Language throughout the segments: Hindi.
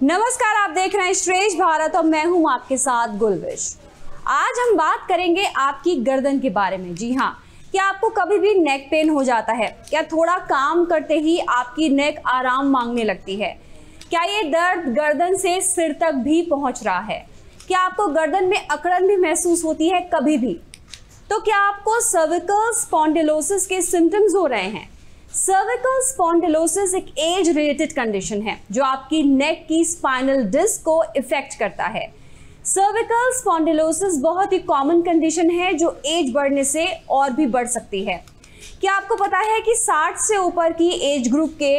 नमस्कार, आप देख रहे हैं श्रेष्ठ भारत और मैं हूं आपके साथ गुलविश। आज हम बात करेंगे आपकी गर्दन के बारे में। जी हाँ, क्या आपको कभी भी नेक पेन हो जाता है? क्या थोड़ा काम करते ही आपकी नेक आराम मांगने लगती है? क्या ये दर्द गर्दन से सिर तक भी पहुंच रहा है? क्या आपको गर्दन में अकड़न भी महसूस होती है कभी भी? तो क्या आपको सर्विकल स्पॉन्डिलोसिस के सिम्टम्स हो रहे हैं? सर्विकल स्पॉन्डिलोसिस एक एज रिलेटेड कंडीशन है जो आपकी नेक की स्पाइनल डिस्क को इफेक्ट करता है। सर्विकल स्पॉन्डिलोसिस बहुत ही कॉमन कंडीशन है जो एज बढ़ने से और भी बढ़ सकती है। क्या आपको पता है कि 60 से ऊपर की एज ग्रुप के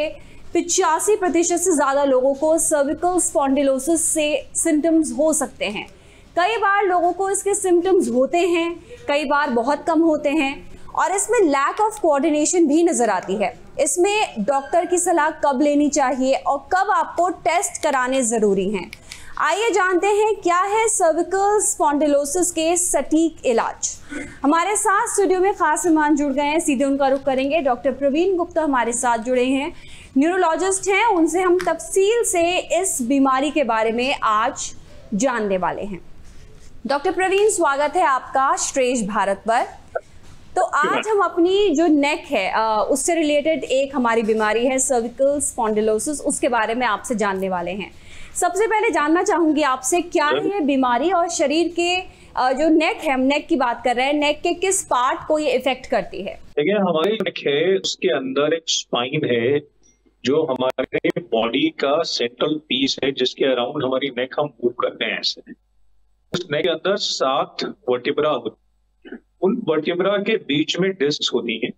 85% से ज़्यादा लोगों को सर्विकल स्पॉन्डिलोसिस से सिम्टम्स हो सकते हैं। कई बार लोगों को इसके सिम्टम्स होते हैं, कई बार बहुत कम होते हैं और इसमें लैक ऑफ कोऑर्डिनेशन भी नजर आती है। इसमें डॉक्टर की सलाह कब लेनी चाहिए और कब आपको टेस्ट कराने जरूरी हैं। आइए जानते हैं क्या है सर्विकल स्पॉन्डिलोसिस के सटीक इलाज। हमारे साथ स्टूडियो में खास मेहमान जुड़ गए हैं, सीधे उनका रुख करेंगे। डॉक्टर प्रवीण गुप्ता हमारे साथ जुड़े हैं, न्यूरोलॉजिस्ट हैं। उनसे हम तफसील से इस बीमारी के बारे में आज जानने वाले हैं। डॉक्टर प्रवीण, स्वागत है आपका श्रेष्ठ भारत पर। तो आज हम अपनी जो नेक है उससे रिलेटेड एक हमारी बीमारी है सर्विकल स्पॉन्डिलोसिस, उसके बारे में आपसे जानने वाले हैं। सबसे पहले जानना चाहूंगी आपसे, क्या है ये बीमारी और शरीर के जो नेक है, हम नेक की बात कर रहे हैं, नेक के किस पार्ट को ये इफेक्ट करती है? देखिए, हमारी नेक है, उसके अंदर एक स्पाइन है जो हमारे बॉडी का सेंट्रल पीस है, जिसके अराउंड हमारी नेक हम मूव करते हैं। ऐसे उस नेक के अंदर 7 वर्टिब्रा होती है। उन वर्टिब्रा के बीच में डिस्क्स होती हैं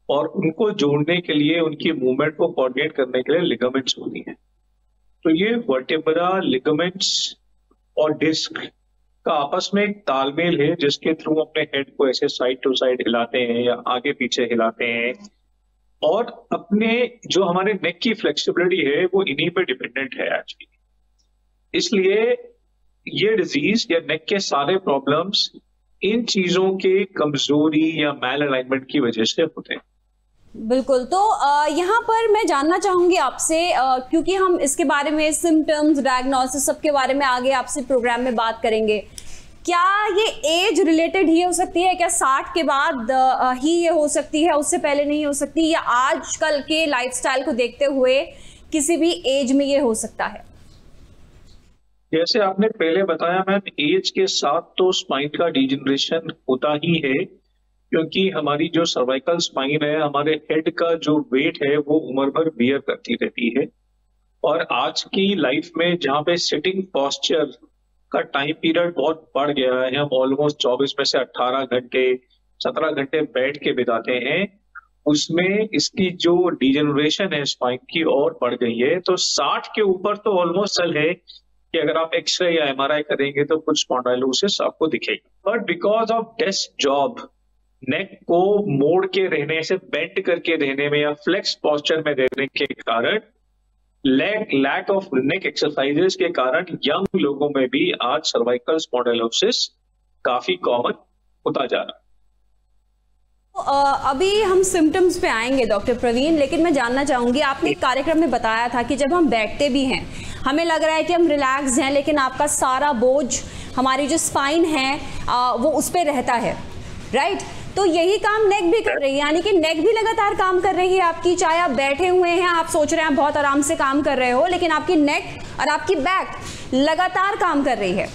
और उनको जोड़ने के लिए, उनकी मूवमेंट को कोऑर्डिनेट करने के लिए लिगामेंट्स होती हैं। तो ये वर्टिब्रा, लिगामेंट्स और डिस्क का आपस में एक तालमेल है, जिसके थ्रू अपने हेड को ऐसे साइड टू साइड हिलाते हैं या आगे पीछे हिलाते हैं। और अपने जो हमारे नेक की फ्लेक्सिबिलिटी है वो इन्हीं पे डिपेंडेंट है एक्चुअली। इसलिए ये डिजीज या नेक के सारे प्रॉब्लम्स इन चीजों के कमजोरी या मैल अलाइनमेंट की वजह से होते हैं। बिल्कुल। तो यहाँ पर मैं जानना चाहूंगी आपसे, क्योंकि हम इसके बारे में सिम्टम्स, डायग्नोसिस, सबके बारे में आगे आपसे प्रोग्राम में बात करेंगे। क्या ये एज रिलेटेड ही हो सकती है? क्या 60 के बाद ही ये हो सकती है, उससे पहले नहीं हो सकती, या आजकल के लाइफस्टाइल को देखते हुए किसी भी एज में ये हो सकता है? जैसे आपने पहले बताया मैम, एज के साथ तो स्पाइन का डिजेनरेशन होता ही है, क्योंकि हमारी जो सर्वाइकल स्पाइन है, हमारे हेड का जो वेट है वो उम्र भर बियर करती रहती है। और आज की लाइफ में जहाँ पे सिटिंग पोस्चर का टाइम पीरियड बहुत बढ़ गया है, हम ऑलमोस्ट 24 में से 18 घंटे 17 घंटे बैठ के बिताते हैं, उसमें इसकी जो डिजेनरेशन है स्पाइन की और बढ़ गई है। तो 60 के ऊपर तो ऑलमोस्ट चल है कि अगर आप एक्सरे या एमआरआई करेंगे तो कुछ स्पॉन्डिलोसिस आपको दिखेगा। But because of desk job, neck को मोड़ के रहने से, बेंड करके रहने में या फ्लेक्स पोस्चर में रहने के कारण, लैक ऑफ नेक एक्सरसाइजेस के कारण यंग लोगों में भी आज सर्वाइकल स्पॉन्डिलोसिस काफी कॉमन होता जा रहा है। अभी हम सिम्टम्स पे आएंगे डॉक्टर प्रवीण, लेकिन मैं जानना चाहूंगी, आपने एक कार्यक्रम में बताया था कि जब हम बैठते भी हैं हमें लग रहा है कि हम रिलैक्स हैं, लेकिन आपका सारा बोझ, हमारी जो स्पाइन है वो उस पर रहता है, राइट? तो यही काम नेक भी कर रही है, यानी कि नेक भी लगातार काम कर रही है आपकी। चाहे आप बैठे हुए हैं, आप सोच रहे हैं आप बहुत आराम से काम कर रहे हो, लेकिन आपकी नेक और आपकी बैक लगातार काम कर रही है।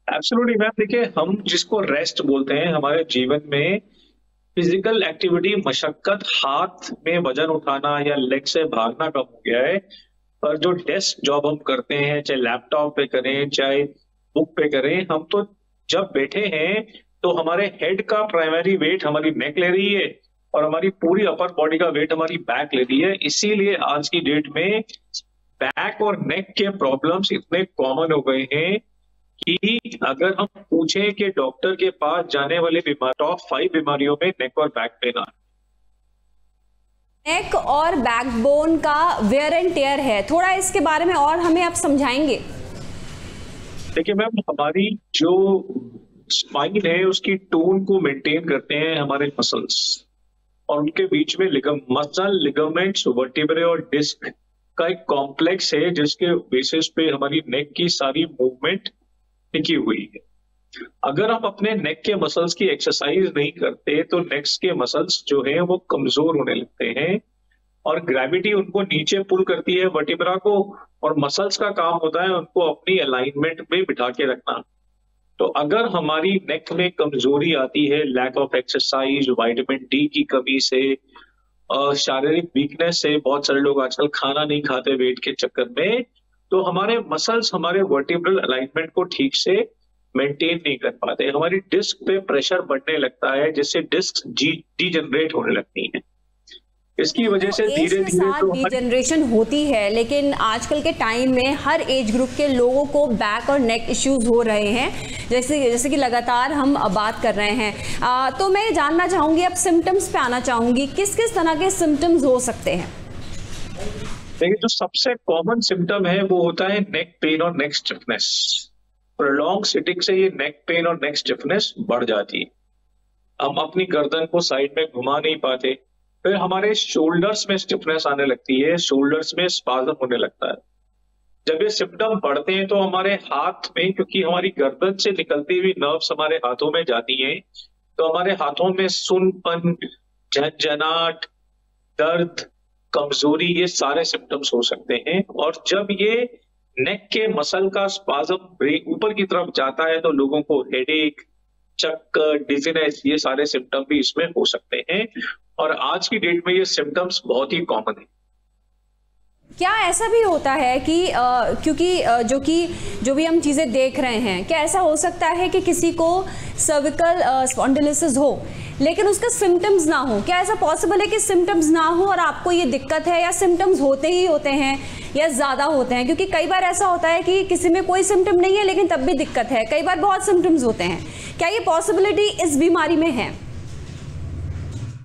Absolutely ma'am. देखिए, हम जिसको रेस्ट बोलते हैं हमारे जीवन में, फिजिकल एक्टिविटी, मशक्कत, हाथ में वजन उठाना या लेग से भागना कम हो गया है। पर जो डेस्क जॉब हम करते हैं, चाहे लैपटॉप पे करें चाहे बुक पे करें, हम तो जब बैठे हैं तो हमारे हेड का प्राइमरी वेट हमारी नेक ले रही है और हमारी पूरी अपर बॉडी का वेट हमारी बैक ले रही है। इसीलिए आज की डेट में बैक और नेक के प्रॉब्लम्स इतने कॉमन हो गए हैं कि अगर हम पूछें कि डॉक्टर के पास जाने वाले टॉप 5 बीमारियों में नेक और बैक पेन आ। नेक और बैकबोन का वेयर एंड टेयर है, थोड़ा इसके बारे में और हमें आप समझाएंगे? देखिए मैम, हमारी जो स्पाइन है उसकी टोन को मेंटेन करते हैं हमारे मसल्स, और उनके बीच में मसल, लिगामेंट्स, वर्टिब्रे और डिस्क का एक कॉम्प्लेक्स है जिसके बेसिस पे हमारी नेक की सारी मूवमेंट टिकी हुई है। अगर हम अपने नेक के मसल्स की एक्सरसाइज नहीं करते तो नेक के मसल्स जो है वो कमजोर होने लगते हैं और ग्रेविटी उनको नीचे पुल करती है वर्टिब्रा को, और मसल्स का काम होता है उनको अपनी अलाइनमेंट में बिठा के रखना। तो अगर हमारी नेक में कमजोरी आती है lack of exercise, vitamin D की कमी से, शारीरिक वीकनेस से, बहुत सारे लोग आजकल खाना नहीं खाते वेट के चक्कर में, तो हमारे मसल्स हमारे वर्टिब्रल अलाइनमेंट को ठीक से मेंटेन नहीं कर पाते, हमारी डिस्क पे प्रेशर बढ़ने लगता है जिससे डिस्क डीजनरेट होने लगती हैं। इसकी वजह से एज धीरे के धीरे साथ डीजनरेशन होती है, लेकिन आजकल के टाइम में हर एज ग्रुप के लोगों को बैक और नेक इश्यूज हो रहे हैं, जैसे कि लगातार हम बात कर रहे हैं। तो मैं जानना चाहूंगी, अब सिम्टम्स पे आना चाहूंगी, किस किस तरह के सिम्टम्स हो सकते हैं? देखिए, जो सबसे कॉमन सिम्टम है वो होता है नेक पेन और नेक स्टिफनेस। प्रोलॉन्ग सिटिंग से ये नेक पेन और नेक स्टिफनेस बढ़ जाती है, हम अपनी गर्दन को साइड में घुमा नहीं पाते। फिर हमारे शोल्डर्स में स्टिफनेस आने लगती है, शोल्डर्स में स्पाज्म होने लगता है। जब ये सिम्टम बढ़ते हैं तो हमारे हाथ में, क्योंकि हमारी गर्दन से निकलती हुई नर्व्स हमारे हाथों में जाती हैं, तो हमारे हाथों में सुनपन, झंझनाहट, दर्द, कमजोरी, ये सारे सिम्टम्स हो सकते हैं। और जब ये नेक के मसल का स्पाज्म ऊपर की तरफ जाता है तो लोगों को हेडेक, चक्कर, डिजीनेस, ये सारे सिम्टम भी इसमें हो सकते हैं। और आज की डेट में ये सिम्टम्स बहुत ही कॉमन है। क्या ऐसा भी होता है कि क्योंकि जो भी हम चीज़ें देख रहे हैं, क्या ऐसा हो सकता है कि किसी को सर्विकल स्पॉन्डिलोसिस हो लेकिन उसके सिम्टम्स ना हो? क्या ऐसा पॉसिबल है कि सिम्टम्स ना हो और आपको ये दिक्कत है, या सिम्टम्स होते ही होते हैं या ज़्यादा होते हैं? क्योंकि कई बार ऐसा होता है कि किसी में कोई सिम्टम नहीं है लेकिन तब भी दिक्कत है, कई बार बहुत सिम्टम्स होते हैं। क्या ये पॉसिबिलिटी इस बीमारी में है?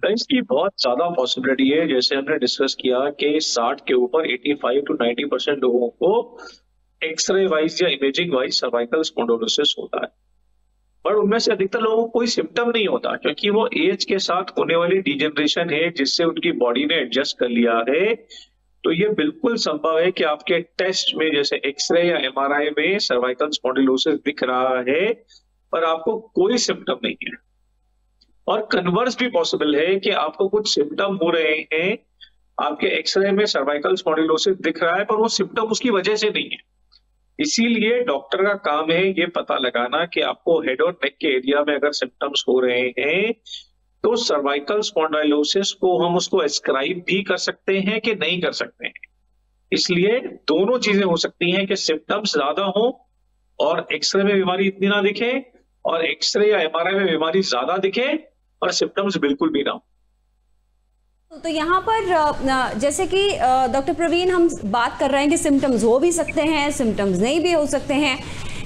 इसकी बहुत ज्यादा पॉसिबिलिटी है। जैसे हमने डिस्कस किया कि 60 के ऊपर 85 to 90% लोगों को एक्सरे वाइज या इमेजिंग वाइज सर्वाइकल स्पॉन्डिलोसिस होता है, पर उनमें से अधिकतर लोगों को कोई सिम्टम नहीं होता, क्योंकि वो एज के साथ होने वाली डिजेनरेशन है जिससे उनकी बॉडी ने एडजस्ट कर लिया है। तो ये बिल्कुल संभव है कि आपके टेस्ट में, जैसे एक्सरे या एमआरआई में, सर्वाइकल स्पॉन्डिलोसिस दिख रहा है पर आपको कोई सिम्टम नहीं है। और कन्वर्स भी पॉसिबल है कि आपको कुछ सिम्टम हो रहे हैं, आपके एक्सरे में सर्वाइकल स्पॉन्डिलोसिस दिख रहा है पर वो सिम्टम उसकी वजह से नहीं है। इसीलिए डॉक्टर का काम है ये पता लगाना कि आपको हेड और नेक के एरिया में अगर सिम्टम्स हो रहे हैं तो सर्वाइकल स्पॉन्डिलोसिस को हम उसको एस्क्राइब भी कर सकते हैं कि नहीं कर सकते हैं। इसलिए दोनों चीजें हो सकती हैं कि सिम्टम्स ज्यादा हो और एक्सरे में बीमारी इतनी ना दिखे, और एक्सरे या एमआरआई में बीमारी ज्यादा दिखे और सिम्टम्स बिल्कुल भी ना हो। तो यहाँ पर जैसे कि डॉक्टर प्रवीण, हम बात कर रहे हैं कि सिम्टम्स हो भी सकते हैं, सिम्टम्स नहीं भी हो सकते हैं,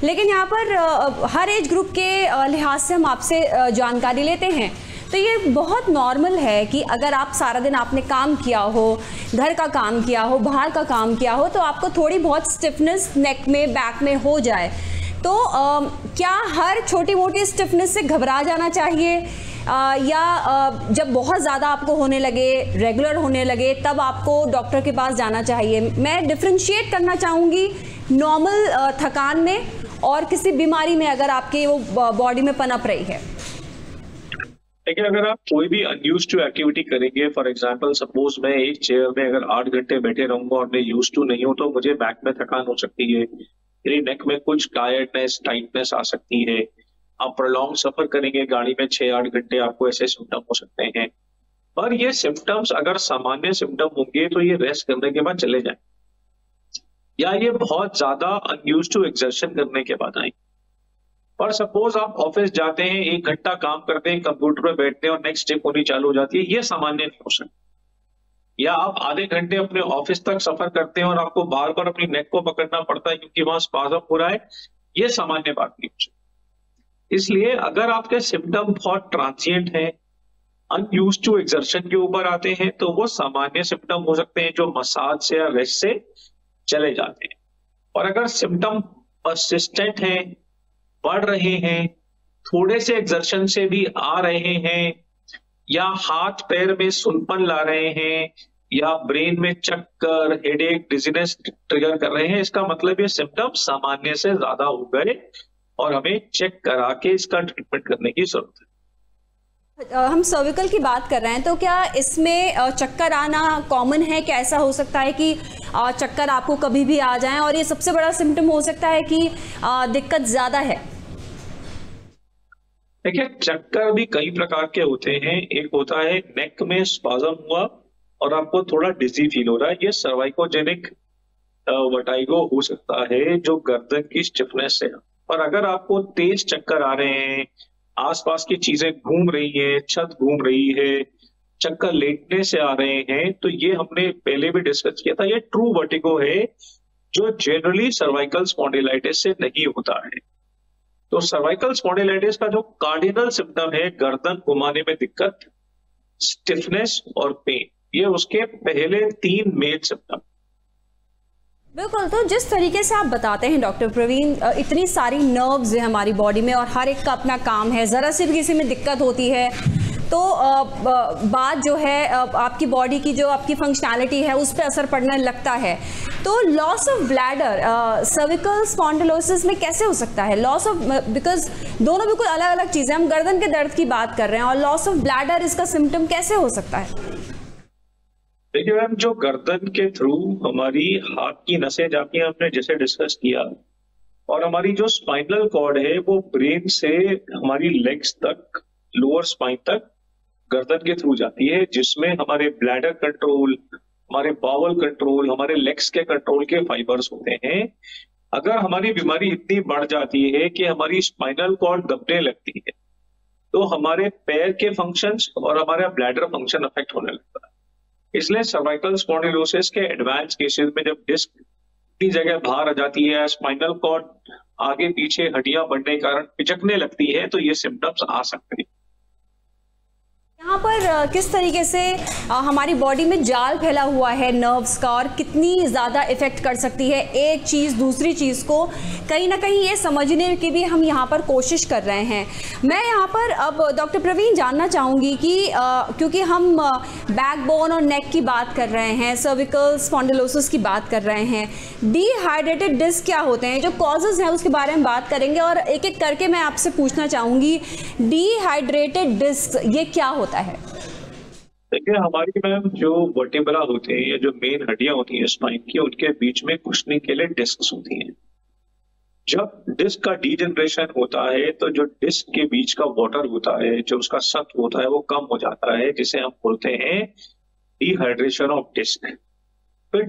लेकिन यहाँ पर हर एज ग्रुप के लिहाज से हम आपसे जानकारी लेते हैं। तो ये बहुत नॉर्मल है कि अगर आप सारा दिन आपने काम किया हो, घर का काम किया हो, बाहर का काम किया हो, तो आपको थोड़ी बहुत स्टिफनेस नेक में, बैक में हो जाए। तो क्या हर छोटी मोटी स्टिफनेस से घबरा जाना चाहिए, या जब बहुत ज़्यादा आपको होने लगे, रेगुलर होने लगे, तब आपको डॉक्टर के पास जाना चाहिए? मैं डिफ्रेंशिएट करना चाहूँगी नॉर्मल थकान में और किसी बीमारी में अगर आपके वो बॉडी में पनप रही है। देखिए, अगर आप कोई भी अनयूज्ड टू एक्टिविटी करेंगे, फॉर एग्जांपल सपोज मैं एक चेयर में अगर 8 घंटे बैठे रहूंगा और मैं यूज्ड टू नहीं हूं, तो मुझे बैक में थकान हो सकती है, मेरी नेक में कुछ टायर्डनेस, टाइटनेस आ सकती है। आप प्रोलॉन्ग सफर करेंगे गाड़ी में 6-8 घंटे, आपको ऐसे सिम्टम हो सकते हैं। पर ये सिम्टम्स अगर सामान्य सिम्टम होंगे तो ये रेस्ट करने के बाद चले जाएं, या ये बहुत ज्यादा अनयूज्ड टू एक्सर्शन करने के बाद आए। और सपोज आप ऑफिस जाते हैं, 1 घंटा काम करते हैं, कंप्यूटर पे बैठते हैं और नेक्स्ट स्टेप होनी चालू हो जाती है, ये सामान्य नहीं हो सकता। या आप आधे घंटे अपने ऑफिस तक सफर करते हैं और आपको बार बार अपनी नेक को पकड़ना पड़ता है क्योंकि वहां स्पाज्म हो रहा है, ये सामान्य बात नहीं हो सकती। इसलिए अगर आपके सिम्टम बहुत ट्रांजिएंट हैं, अनयूज्ड टू एक्सर्शन के ऊपर आते हैं, तो वो सामान्य सिम्टम हो सकते हैं जो मसाज से या रेस्ट से चले जाते हैं। और अगर सिम्टम परसिस्टेंट हैं, बढ़ रहे हैं, थोड़े से एक्सर्शन से भी आ रहे हैं, या हाथ पैर में सुनपन ला रहे हैं, या ब्रेन में चक्कर, हेडेक, डिजीनेस ट्रिगर कर रहे हैं, इसका मतलब ये सिम्टम सामान्य से ज्यादा हो गए और हमें चेक करा के इसका ट्रीटमेंट करने की जरूरत है। हम सर्विकल की बात कर रहे हैं, तो क्या इसमें चक्कर आना कॉमन है? क्या ऐसा हो सकता है कि चक्कर आपको कभी भी आ जाए और ये सबसे बड़ा सिम्टम हो सकता है कि दिक्कत ज्यादा है? देखिए, चक्कर भी कई प्रकार के होते हैं। एक होता है नेक में स्पाज्म हुआ और आपको थोड़ा डिजी फील हो रहा है, ये सर्वाइकोजेनिक वर्टाइगो हो सकता है जो गर्दन की स्टिफनेस है। और अगर आपको तेज चक्कर आ रहे हैं, आसपास की चीजें घूम रही है, छत घूम रही है, चक्कर लेटने से आ रहे हैं, तो ये हमने पहले भी डिस्कस किया था, ये ट्रू वर्टिगो है जो जनरली सर्वाइकल स्पॉन्डिलाइटिस से नहीं होता है। तो सर्वाइकल स्पॉन्डिलाइटिस का जो कार्डिनल सिम्टम है, गर्दन घुमाने में दिक्कत, स्टिफनेस और पेन, ये उसके पहले 3 मेन सिम्टम। बिल्कुल। तो जिस तरीके से आप बताते हैं डॉक्टर प्रवीण, इतनी सारी नर्व्स है हमारी बॉडी में और हर एक का अपना काम है, ज़रा सी भी किसी में दिक्कत होती है तो बात जो है आपकी बॉडी की जो आपकी फंक्शनैलिटी है उस पर असर पड़ने लगता है। तो loss of bladder cervical spondylosis में कैसे हो सकता है? लॉस ऑफ, बिकॉज दोनों बिल्कुल अलग अलग चीज़ें, हम गर्दन के दर्द की बात कर रहे हैं और लॉस ऑफ ब्लैडर इसका सिम्टम कैसे हो सकता है? देखिए मैम, जो गर्दन के थ्रू हमारी हाथ की नसें जाती हैं, हमने जैसे डिस्कस किया, और हमारी जो स्पाइनल कॉर्ड है वो ब्रेन से हमारी लेग्स तक, लोअर स्पाइन तक गर्दन के थ्रू जाती है, जिसमें हमारे ब्लैडर कंट्रोल, हमारे बावल कंट्रोल, हमारे लेग्स के कंट्रोल के फाइबर्स होते हैं। अगर हमारी बीमारी इतनी बढ़ जाती है कि हमारी स्पाइनल कॉर्ड दबने लगती है, तो हमारे पैर के फंक्शंस और हमारा ब्लैडर फंक्शन अफेक्ट होने लगता है। इसलिए सर्वाइकल स्पॉन्डिलोसिस के एडवांस केसेस में जब डिस्क इतनी जगह बाहर आ जाती है, स्पाइनल कॉर्ड आगे पीछे हड्डियां बढ़ने के कारण पिचकने लगती है, तो ये सिम्टम्स आ सकते हैं। यहाँ पर किस तरीके से हमारी बॉडी में जाल फैला हुआ है नर्व्स का और कितनी ज़्यादा इफ़ेक्ट कर सकती है एक चीज़ दूसरी चीज़ को, कहीं ना कहीं ये समझने की भी हम यहाँ पर कोशिश कर रहे हैं। मैं यहाँ पर अब डॉक्टर प्रवीण जानना चाहूँगी कि क्योंकि हम बैकबोन और नेक की बात कर रहे हैं, सर्विकल स्पॉन्डिलोसिस की बात कर रहे हैं, डिहाइड्रेटेड डिस्क क्या होते हैं, जो कॉजेज़ हैं उसके बारे में बात करेंगे और एक एक करके मैं आपसे पूछना चाहूँगी, डिहाइड्रेटेड डिस्क ये क्या होता है? देखिए, हमारी मैम जो वर्टेब्रा होते हैं या जो मेन हड्डियां होती हैं स्पाइन की, उनके बीच में कुशनिंग के लिए डिस्क होती हैं। जब डिस्क का डीजनरेशन होता है तो जो डिस्क के बीच का वाटर होता है, जो उसका सत्व होता है, वो कम हो जाता है, जिसे हम बोलते हैं डिहाइड्रेशन ऑफ डिस्क। फिर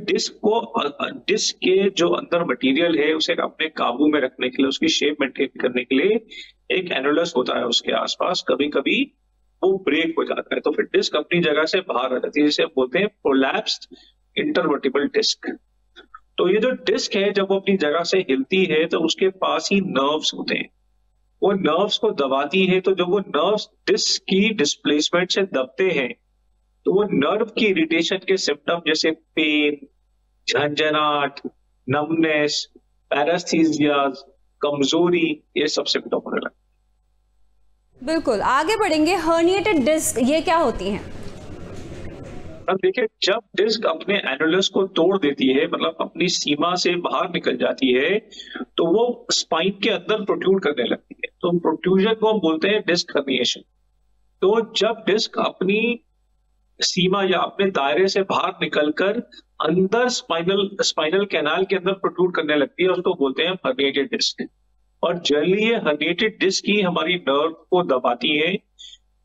डिस्क के जो अंदर मटेरियल है उसे अपने काबू में रखने के लिए, उसकी शेप मेंटेन करने के लिए एक एनुलस होता है उसके आसपास, कभी कभी वो ब्रेक हो जाता है, तो फिर डिस्क अपनी जगह से बाहर आ जाती है, जिसे बोलते हैं प्रोलैप्स्ड इंटरवर्टिबल डिस्क। तो ये जो डिस्क है जब वो अपनी जगह से हिलती है तो उसके पास ही नर्व्स होते हैं, वो नर्व्स को दबाती है। तो जब वो नर्व्स डिस्क की डिस्प्लेसमेंट से दबते हैं तो वो नर्व की इरिटेशन के सिम्टम जैसे पेन, झंझनाहट, नमनेस, पैरास्थीसिया, कमजोरी, ये सब सिम्टम होने लगते हैं। बिल्कुल, आगे बढ़ेंगे। हर्निएटेड डिस्क ये क्या होती हैं? अब देखिए, जब डिस्क अपने एनुलस को तोड़ देती है, मतलब अपनी सीमा से बाहर निकल जाती है, तो वो स्पाइन के अंदर प्रोट्रूड करने लगती है, तो प्रोट्रूजन को हम बोलते हैं डिस्क हर्निएशन। तो जब डिस्क अपनी सीमा या अपने दायरे से बाहर निकलकर अंदर स्पाइनल कैनाल के अंदर प्रोट्रूड करने लगती है, उसको बोलते हैं हर्निएटेड डिस्क। और जनरली ये हर्निएटेड डिस्क ही हमारी नर्व को दबाती है,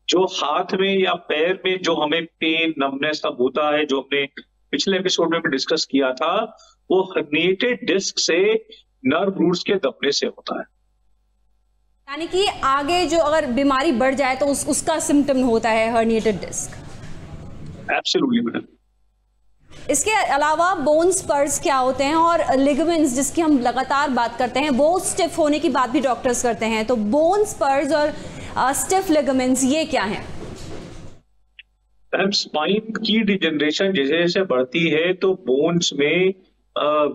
जो हाथ में या पैर में जो हमें पेन, नमनेस सब होता है, जो हमने पिछले एपिसोड में भी डिस्कस किया था, वो हर्निएटेड डिस्क से नर्व रूट्स के दबने से होता है। यानी कि आगे जो अगर बीमारी बढ़ जाए तो उसका सिम्टम होता है हर्निएटेड डिस्क। Absolutely madam. इसके अलावा बोन स्पर्स क्या होते हैं और लिगामेंट्स जिसकी हम लगातार बात करते हैं, वो स्टिफ होने की बात भी डॉक्टर्स करते हैं, तो बोन स्पर्स और स्टिफ लिगामेंट्स ये क्या हैं? स्पाइन की डिजनरेशन जैसे जैसे बढ़ती है तो बोन्स में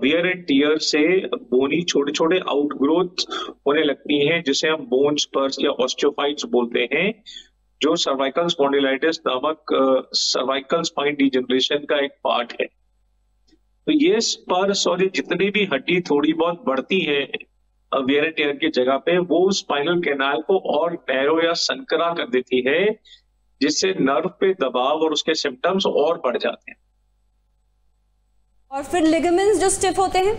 वियर एंड टियर से बोनी छोटे छोटे आउटग्रोथ होने लगती हैं, जिसे हम बोन स्पर्स या ऑस्टियोफाइट्स बोलते हैं, जो सर्वाइकल स्पॉन्डिलाइटिस नामक सर्वाइकल स्पाइन डिजेनरेशन का एक पार्ट है। तो ये स्पर्स और ये जितनी भी हड्डी थोड़ी बहुत बढ़ती है वेयर एंड टियर की जगह पे, वो स्पाइनल कैनाल को और नैरो या संकरा कर देती है, जिससे नर्व पे दबाव और उसके सिम्टम्स और बढ़ जाते हैं। और फिर लिगामेंट्स जो स्टिफ होते हैं,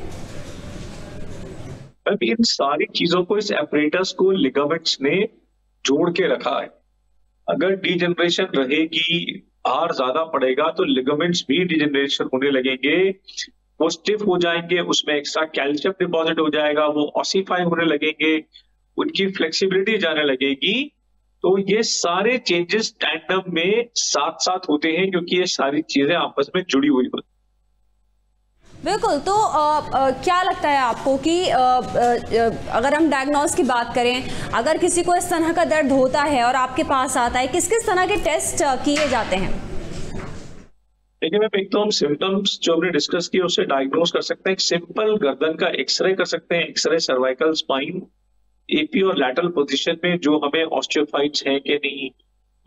अब इन सारी चीजों को, इस एपरेटस को लिगामेंट्स ने जोड़ के रखा है। अगर डिजेनरेशन रहेगी, भार ज्यादा पड़ेगा, तो लिगामेंट्स भी डिजेनरेशन होने लगेंगे, वो स्टिफ हो जाएंगे, उसमें एक्स्ट्रा कैल्शियम डिपॉजिट हो जाएगा, वो ऑसिफाई होने लगेंगे, उनकी फ्लेक्सिबिलिटी जाने लगेगी। तो ये सारे चेंजेस टैंडम में साथ साथ होते हैं, क्योंकि ये सारी चीजें आपस में जुड़ी हुई होती हैं। बिल्कुल। तो क्या लगता है आपको कि अगर हम डायग्नोस की बात करें, अगर किसी को इस तरह का दर्द होता है और आपके पास आता है, किस किस तरह के टेस्ट किए जाते हैं? देखिए मैम, एक तो हम सिम्टम्स जो हमने डिस्कस किए उससे डायग्नोस कर सकते हैं। एक सिंपल गर्दन का एक्सरे कर सकते हैं, एक्सरे सर्वाइकल स्पाइन, एपी और लैटरल पोजीशन में जो हमें ऑस्टियोफाइट्स है कि नहीं,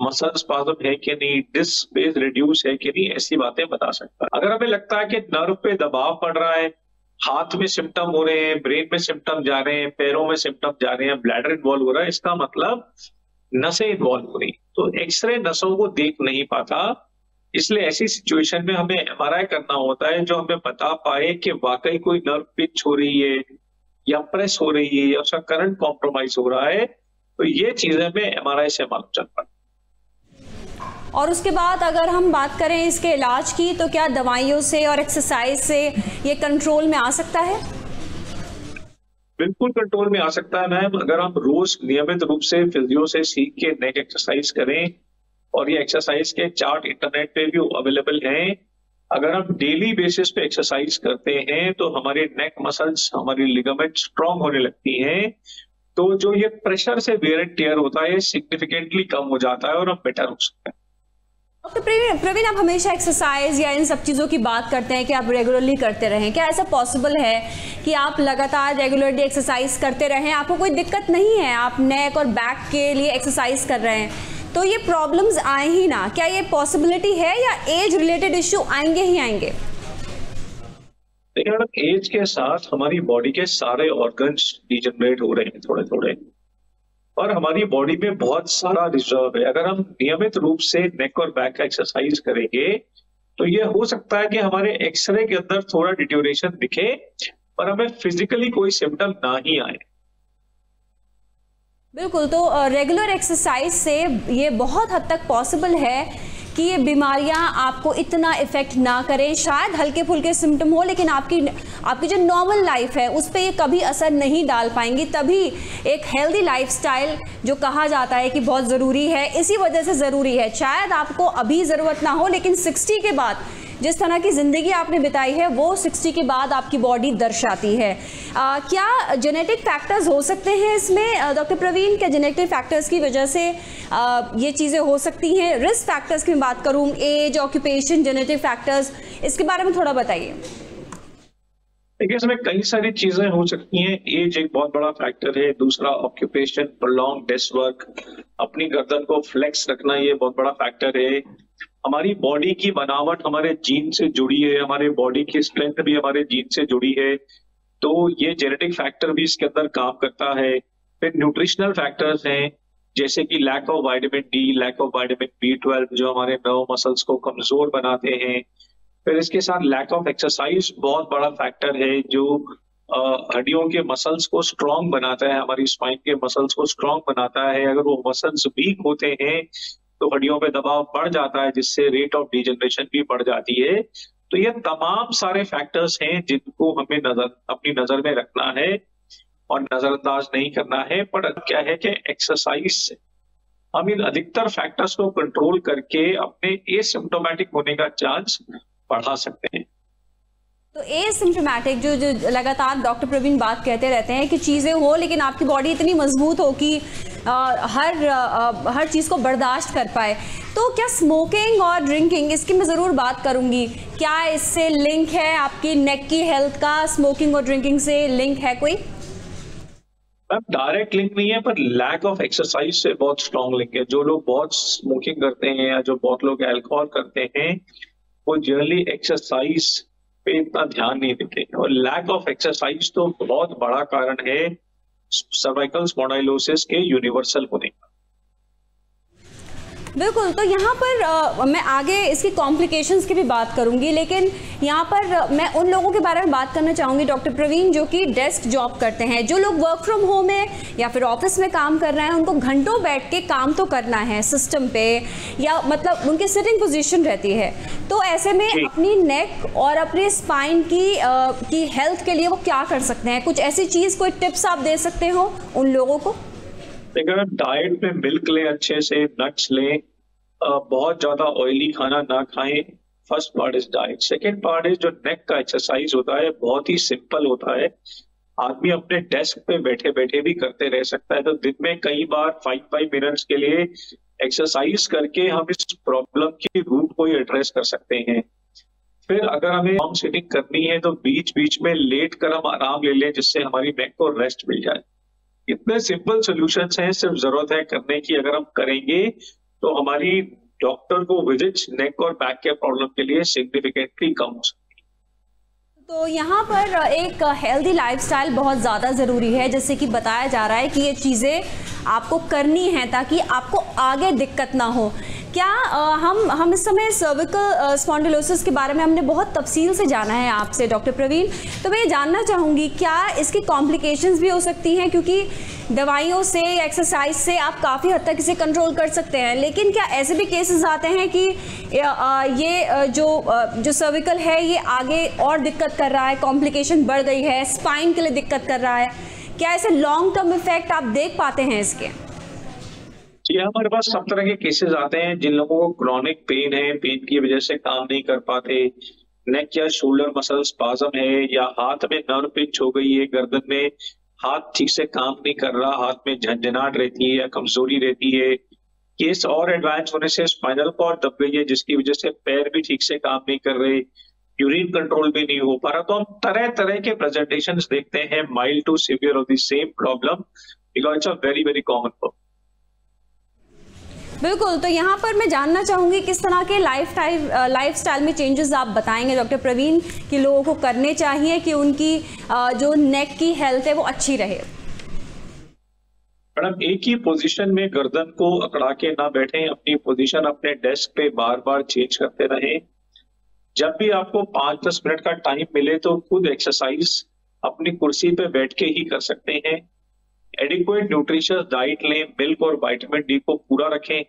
मसल स्पाज्म है कि नहीं, डिस्क बेस रिड्यूस है कि नहीं, ऐसी बातें बता सकता है। अगर हमें लगता है कि नर्व पे दबाव पड़ रहा है, हाथ में सिम्टम हो रहे हैं, ब्रेन में सिम्टम जा रहे हैं, पैरों में सिम्टम जा रहे हैं, ब्लैडर इन्वॉल्व हो रहा है, इसका मतलब नसें इन्वॉल्व हो रही। तो एक्सरे नसों को देख नहीं पाता, इसलिए ऐसी सिचुएशन में हमें एमआरआई करना होता है, जो हमें बता पाए कि वाकई कोई नर्व पिच हो रही है या प्रेस हो रही है या उसका करंट कॉम्प्रोमाइज हो रहा है। तो ये चीजें हमें एमआरआई से मालूम चल पाती। और उसके बाद अगर हम बात करें इसके इलाज की, तो क्या दवाइयों से और एक्सरसाइज से ये कंट्रोल में आ सकता है? बिल्कुल कंट्रोल में आ सकता है मैम। अगर हम रोज नियमित रूप से फिजियो से सीख के नेक एक्सरसाइज करें, और ये एक्सरसाइज के चार्ट इंटरनेट पे भी अवेलेबल हैं, अगर हम डेली बेसिस पे एक्सरसाइज करते हैं तो हमारे नेक मसल्स, हमारी लिगामेंट स्ट्रांग होने लगती हैं। तो जो ये प्रेशर से वेयर एंड टियर होता है, सिग्निफिकेंटली कम हो जाता है और हम बेटर हो सकते हैं। डॉक्टर प्रवीण, आप हमेशा एक्सरसाइज या इन सब चीज़ों की बात करते हैं कि आप रेगुलरली करते रहें। क्या ऐसा पॉसिबल है कि आप लगातार रेगुलरली एक्सरसाइज करते रहें, आपको कोई दिक्कत नहीं है, आप नेक और बैक के लिए एक्सरसाइज कर रहे हैं, तो ये प्रॉब्लम्स आए ही ना? क्या ये पॉसिबिलिटी है या एज रिलेटेड इश्यू आएंगे ही आएंगे? देखिए मैडम, एज के साथ हमारी बॉडी के सारे ऑर्गन्स डिजनरेट हो रहे हैं थोड़े थोड़े, और हमारी बॉडी में बहुत सारा रिजर्व है। अगर हम नियमित रूप से नेक और बैक का एक्सरसाइज करेंगे तो ये हो सकता है कि हमारे एक्सरे के अंदर थोड़ा डिटोरेशन दिखे, पर हमें फिजिकली कोई सिम्टम ना ही आए। बिल्कुल। तो रेगुलर एक्सरसाइज से ये बहुत हद तक पॉसिबल है कि ये बीमारियां आपको इतना इफेक्ट ना करें। शायद हल्के फुल्के सिम्टम हो, लेकिन आपकी जो नॉर्मल लाइफ है उस पर ये कभी असर नहीं डाल पाएंगी। तभी एक हेल्दी लाइफस्टाइल जो कहा जाता है कि बहुत ज़रूरी है, इसी वजह से ज़रूरी है। शायद आपको अभी ज़रूरत ना हो, लेकिन 60 के बाद जिस तरह की ज़िंदगी आपने बिताई है वो 60 के बाद आपकी बॉडी दर्शाती है। क्या जेनेटिक फैक्टर्स हो सकते हैं इसमें डॉक्टर प्रवीण? क्या जेनेटिक फैक्टर्स की वजह से ये चीज़ें हो सकती हैं? रिस्क फैक्टर्स की मैं बात करूँ, एज, ऑक्यूपेशन, जेनेटिक फैक्टर्स, इसके बारे में थोड़ा बताइए। देखिए, इसमें कई सारी चीजें हो सकती हैं। एज एक बहुत बड़ा फैक्टर है, दूसरा ऑक्यूपेशन, प्रोलॉन्ग डेस्क वर्क, अपनी गर्दन को फ्लेक्स रखना, ये बहुत बड़ा फैक्टर है। हमारी बॉडी की बनावट हमारे जीन से जुड़ी है, हमारे बॉडी की स्ट्रेंथ भी हमारे जीन से जुड़ी है, तो ये जेनेटिक फैक्टर भी इसके अंदर काम करता है। फिर न्यूट्रिशनल फैक्टर्स हैं, जैसे कि lack of vitamin D, lack of vitamin B12 जो हमारे नर्व मसल्स को कमजोर बनाते हैं। फिर इसके साथ लैक ऑफ एक्सरसाइज बहुत बड़ा फैक्टर है, जो हड्डियों के मसल्स को स्ट्रांग बनाता है, हमारी स्पाइन के मसल्स को स्ट्रांग बनाता है। अगर वो मसल्स वीक होते हैं तो हड्डियों पे दबाव बढ़ जाता है, जिससे रेट ऑफ डिजनरेशन भी बढ़ जाती है। तो ये तमाम सारे फैक्टर्स हैं जिनको हमें अपनी नजर में रखना है और नजरअंदाज नहीं करना है। पर क्या है कि एक्सरसाइज से हम इन अधिकतर फैक्टर्स को कंट्रोल करके अपने एसिम्प्टोमेटिक होने का चांस बढ़ा सकते हैं। तो एसिम्प्टोमेटिक जो लगातार डॉक्टर प्रवीण बात कहते रहते हैं कि चीज़ें हो, लेकिन आपकी बॉडी इतनी मजबूत हो कि हर चीज़ को बर्दाश्त कर पाए। तो क्या स्मोकिंग और ड्रिंकिंग, इसकी मैं ज़रूर बात करूंगी, क्या इससे लिंक है? आपकी नेक की हेल्थ का स्मोकिंग और ड्रिंकिंग से लिंक है कोई? मैम डायरेक्ट लिंक नहीं है, पर लैक ऑफ एक्सरसाइज से बहुत स्ट्रॉन्ग लिंक है। जो लोग बहुत स्मोकिंग करते हैं या जो बहुत लोग अल्कोहल करते हैं, वो जनरली एक्सरसाइज पे इतना ध्यान नहीं देते, और लैक ऑफ एक्सरसाइज तो बहुत बड़ा कारण है सर्वाइकल स्पॉन्डिलोसिस के यूनिवर्सल होने का। बिल्कुल, तो यहाँ पर मैं आगे इसकी कॉम्प्लिकेशंस की भी बात करूँगी, लेकिन यहाँ पर मैं उन लोगों के बारे में बात करना चाहूँगी डॉक्टर प्रवीण जो कि डेस्क जॉब करते हैं। जो लोग वर्क फ्रॉम होम है या फिर ऑफिस में काम कर रहे हैं, उनको घंटों बैठ के काम तो करना है सिस्टम पे, या मतलब उनकी सिटिंग पोजीशन रहती है। तो ऐसे में अपनी नेक और अपने स्पाइन की हेल्थ के लिए वो क्या कर सकते हैं? कुछ ऐसी चीज़, कोई टिप्स आप दे सकते हो उन लोगों को? अगर डाइट में मिल्क लें, अच्छे से नट्स लें, बहुत ज्यादा ऑयली खाना ना खाएं। First part is diet. Second part is जो नेक का एक्सरसाइज होता है, बहुत ही सिंपल होता है। आदमी अपने डेस्क पे बैठे बैठे भी करते रह सकता है। तो दिन में कई बार 5 मिनट्स के लिए एक्सरसाइज करके हम इस प्रॉब्लम की रूट को एड्रेस कर सकते हैं। फिर अगर हमें लॉन्ग सिटिंग करनी है तो बीच बीच में लेट कर हम आराम ले लें, जिससे हमारी नेक को रेस्ट मिल जाए। इतने सिंपल सॉल्यूशंस हैं, सिर्फ जरूरत है करने की। अगर हम करेंगे तो हमारी डॉक्टर को विजिट्स नेक और बैक के प्रॉब्लम के लिए सिग्निफिकेंटली कम हो सकती है। तो यहाँ पर एक हेल्दी लाइफस्टाइल बहुत ज़्यादा ज़रूरी है, जैसे कि बताया जा रहा है कि ये चीज़ें आपको करनी है ताकि आपको आगे दिक्कत ना हो। क्या हम इस समय सर्विकल स्पॉन्डिलोसिस के बारे में हमने बहुत तफसील से जाना है आपसे डॉक्टर प्रवीण, तो मैं ये जानना चाहूँगी क्या इसकी कॉम्प्लिकेशंस भी हो सकती हैं? क्योंकि दवाइयों से, एक्सरसाइज से आप काफ़ी हद तक इसे कंट्रोल कर सकते हैं, लेकिन क्या ऐसे भी केसेस आते हैं कि ये जो सर्विकल है ये आगे और दिक्कत कर रहा है, कॉम्प्लिकेशन बढ़ गई है, स्पाइन के लिए दिक्कत कर रहा है? क्या ऐसे लॉन्ग टर्म इफेक्ट आप देख पाते हैं इसके? जी, हमारे पास सब तरह के केसेस आते हैं। जिन लोगों को क्रॉनिक पेन है, पेन की वजह से काम नहीं कर पाते, नेक या शोल्डर मसल स्पाज्म है, या हाथ में नर्व पिंच हो गई है, गर्दन में हाथ ठीक से काम नहीं कर रहा, हाथ में झंझनाहट रहती है या कमजोरी रहती है, केस और एडवांस होने से स्पाइनल कॉर्ड दब गई है जिसकी वजह से पैर भी ठीक से काम नहीं कर रहे, यूरिन कंट्रोल भी नहीं हो पा रहा, तो हम तरह तरह के प्रेजेंटेशंस देखते हैं, mild to severe of the same problem, because it's a very very common problem. बिल्कुल, तो यहाँ पर मैं जानना चाहूँगी किस तरह के लाइफस्टाइल में चेंजेस आप बताएंगे डॉक्टर प्रवीण कि लोगों को करने चाहिए कि उनकी जो नेक की हेल्थ है वो अच्छी रहे? मैडम, एक ही पोजीशन में गर्दन को अकड़ा के ना बैठें, अपनी पोजीशन अपने डेस्क पे बार बार चेंज करते रहें। जब भी आपको 5-10 मिनट का टाइम मिले तो खुद एक्सरसाइज अपनी कुर्सी पे बैठ के ही कर सकते हैं। एडिक्वेट न्यूट्रिशियस डाइट लें, मिल्क और विटामिन डी को पूरा रखें।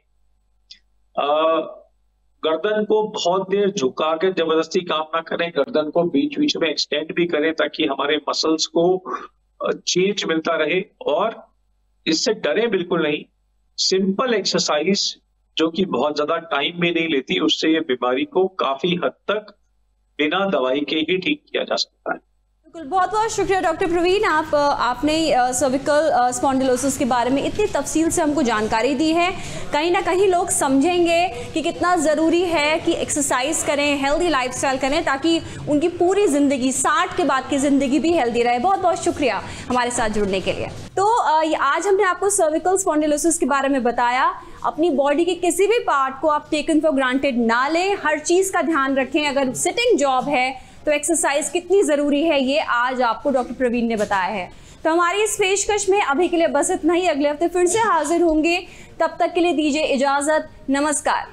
गर्दन को बहुत देर झुका के जबरदस्ती काम ना करें, गर्दन को बीच बीच में एक्सटेंड भी करें ताकि हमारे मसल्स को चेंज मिलता रहे, और इससे डरे बिल्कुल नहीं। सिंपल एक्सरसाइज जो कि बहुत ज्यादा टाइम में नहीं लेती, उससे ये बीमारी को काफी हद तक बिना दवाई के ही ठीक किया जा सकता है। बिल्कुल, बहुत बहुत शुक्रिया डॉक्टर प्रवीण, आपने सर्विकल स्पॉन्डिलोसिस के बारे में इतनी तफसील से हमको जानकारी दी है। कहीं ना कहीं लोग समझेंगे कि कितना ज़रूरी है कि एक्सरसाइज करें, हेल्दी लाइफस्टाइल करें, ताकि उनकी पूरी ज़िंदगी 60 के बाद की ज़िंदगी भी हेल्दी रहे। बहुत बहुत शुक्रिया हमारे साथ जुड़ने के लिए। तो आज हमने आपको सर्विकल स्पॉन्डिलोसिस के बारे में बताया। अपनी बॉडी के किसी भी पार्ट को आप टेकन फॉर ग्रांटेड ना लें, हर चीज़ का ध्यान रखें। अगर सिटिंग जॉब है तो एक्सरसाइज कितनी ज़रूरी है, ये आज आपको डॉक्टर प्रवीण ने बताया है। तो हमारी इस पेशकश में अभी के लिए बस इतना ही। अगले हफ्ते फिर से हाजिर होंगे, तब तक के लिए दीजिए इजाज़त। नमस्कार।